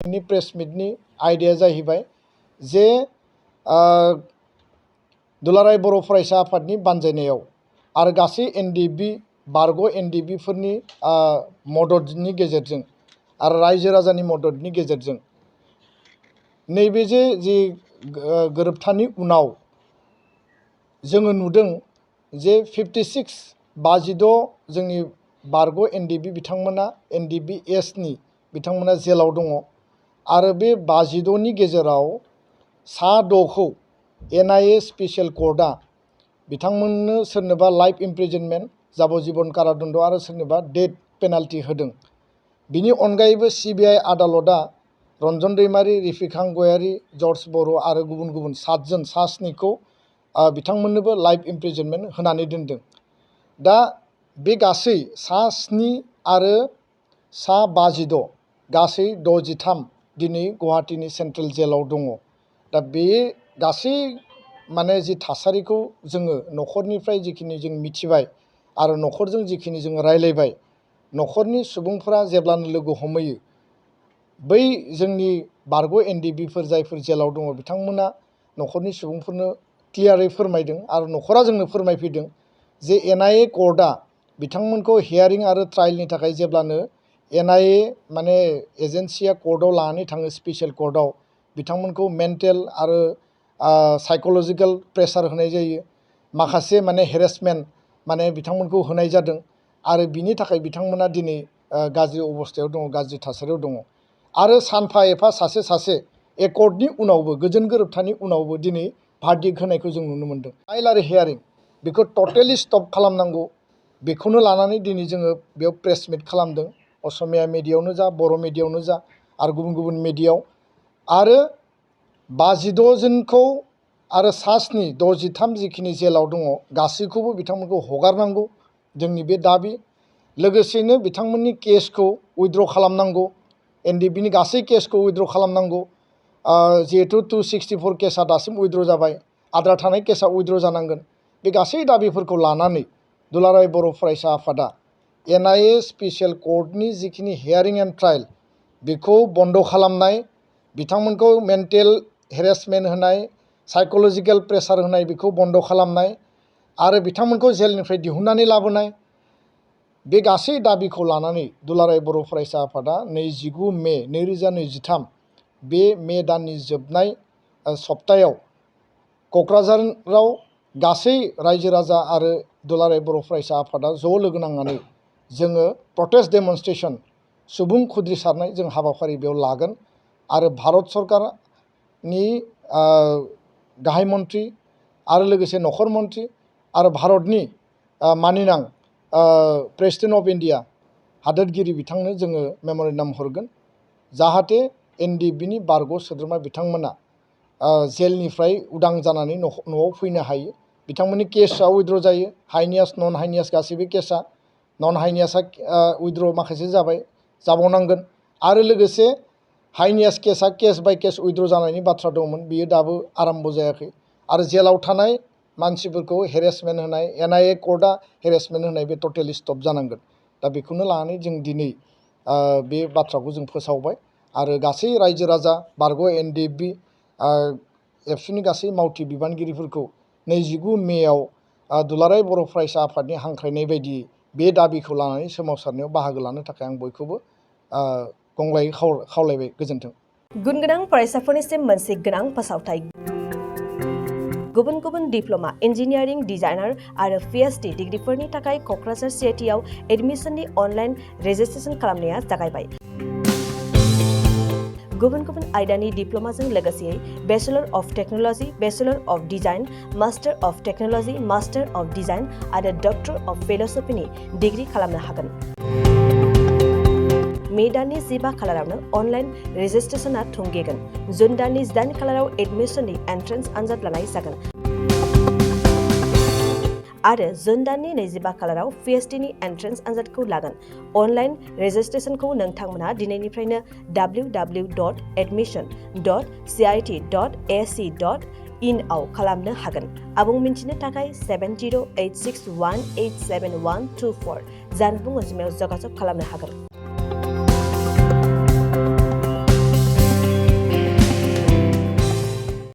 नि प्रेस मिटनि आयदाया जाहैबाय जे दुलाराय बर' फरायसा आफादनि बानजायनायाव आरो गासै NDFB बारग' NDFB फोरनि मददनि गेजेरजों आरो रायजो राजानि मददनि गेजेरजों नैबे जे गोरोबथानि उनाव जोङो नुदों जे 56 जोंनि बारग' NDFB बिथांमोना NDFB नि बिथांमोना जेलाव दङ आरो बे 56नि गेजेराव 6खौ NIA स्पेशल कर्टआ बिथांमोननो सोरनोबा लाइफ इमप्रिजनमेन्ट जाबजीबन कारादन्ड आरो सोरनोबा डेथ पेनाल्टी होदों। बिनि अनगायैबो CBI आदालतआ रन्जन दैमारि, रिफिखां गयारि, जर्ज बर' आरो गुबुन गुबुन 7 स्निखौ बिथांमोननोबो लाइफ इमप्रिजनमेन्ट होनानै दोनदों। दा बे गासै 7 आरो 56 गासै 63 दिनै गुवाहाटीनि सेन्ट्रेल जेलाव दङ। दा बे गासै माने जि थासारिखौ जोङो न'खरनिफ्राय जिखिनि जों मिथिबाय आरो न'खरजों जिखिनि जों रायलायबाय, न'खरनि सुबुंफोरा जेब्लानो लोगो हमहैयो बै जोंनि बारग' NDFBफोर जायफोर जेलाव दङ बिथांमोना न'खरनि सुबुंफोरनो क्लियारै फोरमायदों आरो न'खरा जोंनो फोरमायफैदों जे NIA कर्टआ बिथांमोनखौ हियारिं आरो ट्रायलनि थाखाय जेब्लानो NIA माने एजेन्सिया कर्टआव लानानै थाङो स्पेशल कर्टआव बिथांमोनखौ मेन्टेल आरो साइकोलजिकल प्रेसार होनाय जायो, माखासे माने हेरेसमेन्ट माने बिथांमोनखौ होनाय जादों आरो बिनि थाखाय बिथांमोना दिनै गाज्रि अबस्थायाव दङ, गाज्रि थासारियाव दङ आरो सानफा एफा सासे एकर्डनि उनावबो गोजोन गोरोबथानि उनावबो दिनै भार्डिक्ट होनायखौ जों नुनो मोन्दों। ट्रायल आरो हियारिं बेखौ टटेलि स्टप खालामनांगौ, बेखौनो लानानै दिनै जोङो बेयाव प्रेस मिट खालामदों। असमिया मिडियायावनो जा, बर' मिडियायावनो जा आरो गुबुन गुबुन मिडियायाव आरो 56 जनखौ आरो 63 जिखिनि जेलाव दङ गासैखौबो बिथांमोनखौ हगारनांगौ जोंनि बे दाबि। लोगोसेनो बिथांमोननि केसखौ उइथड्र खालामनांगौ, NDFBनि गासै केसखौ उइथड्र खालामनांगौ। जिहेतु 264 केसा दासिम उइथड्र जाबाय, आद्रा थानाय केसा उइथड्र जानांगोन। बे गासै दाबिफोरखौ लानानै दुलाराय बर' फरायसा आफादा NIA स्पेशल कर्टनि जिखिनि हियारिं एन्ड ट्रायल बेखौ बन्द खालामनाय, बिथांमोनखौ मेन्टेल हेरेसमेन्ट होनाय, साइकोलजिकेल प्रेसार होनाय बेखौ बन्द खालामनाय आरो बिथांमोनखौ जेलनिफ्राय दिहुननानै लाबोनाय, बे गासै दाबिखौ लानानै दुलाराय बर' फरायसा आफादा 29 मे 2023 बे मे दाननि जोबनाय सप्तायाव क'क्राझाराव गासै रायजो राजा आरो दुलाराय बर' फरायसा आफादा ज' लोगो नांनानै जोङो प्रटेस्ट डेमनस्ट्रेसन सुबुं खुद्रिसारनाय जों हाबाफारि बेयाव लागोन आरो भारत सरकारनि गाहाय मन्थ्रि आरो लोगोसे नखर मन्थ्रि आरो भारतनि मानिनां प्रेसिडेन्ट अफ इन्डिया हादोरगिरि बिथांनो जोङो मेम'रेन्डाम हरगोन जाहाथे NDFBनि बारग' सोद्रोमा बिथांमोना जेलनिफ्राय उदां जानानै न'आव फैनो हायो। बिथांमोननि केसआ उइथड्र जायो, हाइनियास नन हाइनियास गासैबो केसा, नन हाइनियासआ उइथड्र माखासे जाबाय, जाबावनांगोन आरो लोगोसे हाइनियास केसआ केस बाय केस उइथड्र जानायनि बाथ्रा दंमोन, बियो दाबो आराम्भ जायाखै आरो जेलाव थानाय मानसिफोरखौ हेरेसमेन्ट होनाय, NIA कर्टआ हेरेसमेन्ट होनाय बे टटेलि स्टप जानांगोन। दा बेखौनो लानानै जों दिनै बे बाथ्राखौ जों फोसावबाय आरो गासै रायजो राजा बारग' NDFB एबसुनि गासै मावथि बिबानगिरिफोरखौ 29 मेआव दुलाराय बर' फरायसा आफादनि हांख्रायनाय बायदियै बे दाबिखौ लानानै सोमावसारनायाव बाहागो लानो थाखाय आं बयखौबो गंग्लायै खावलायबाय। गोजोन्थों। गुनगोनां फरायसाफोरनिसिम मोनसे गोनां फोसावथाय। गुबुन गुबुन डिप्ल'मा, इन्जिनियारिं, डिजाइनार आरो PhD डिग्रीफोरनि थाखाय क'क्राझार CITआव एडमिशननि अनलाइन रेजिस्ट्रेशन खालामनाया जागायबाय। गुबुन गुबुन आयदानि डिप्ल'माजों लोगोसे bachelor of technology, bachelor of design, master of technology, master of design आरो डक्टर अफ फिल'सफिनि डिग्री खालामनो हागोन। मे दाननि 15 खालारावनो अनलाइन रेजिस्ट्रेशनआ थुंगेगोन। जुन दाननि 8 खालाराव एडमिशननि एन्ट्रेन्स आनजाद लानाय जागोन आरो जुन दाननि 25 खालाराव PhDनि एन्ट्रेन्स आनजादखौ लागोन। अनलाइन रेजिस्ट्रेशनखौ नोंथांमोनहा दिनैनिफ्रायनो www.admission.cit.ac.in आव खालामनो हागोन। आबुं मिन्थिनो थाखाय 7086187124 जानबुं अनजिमायाव जगाजग खालामनो हागोन।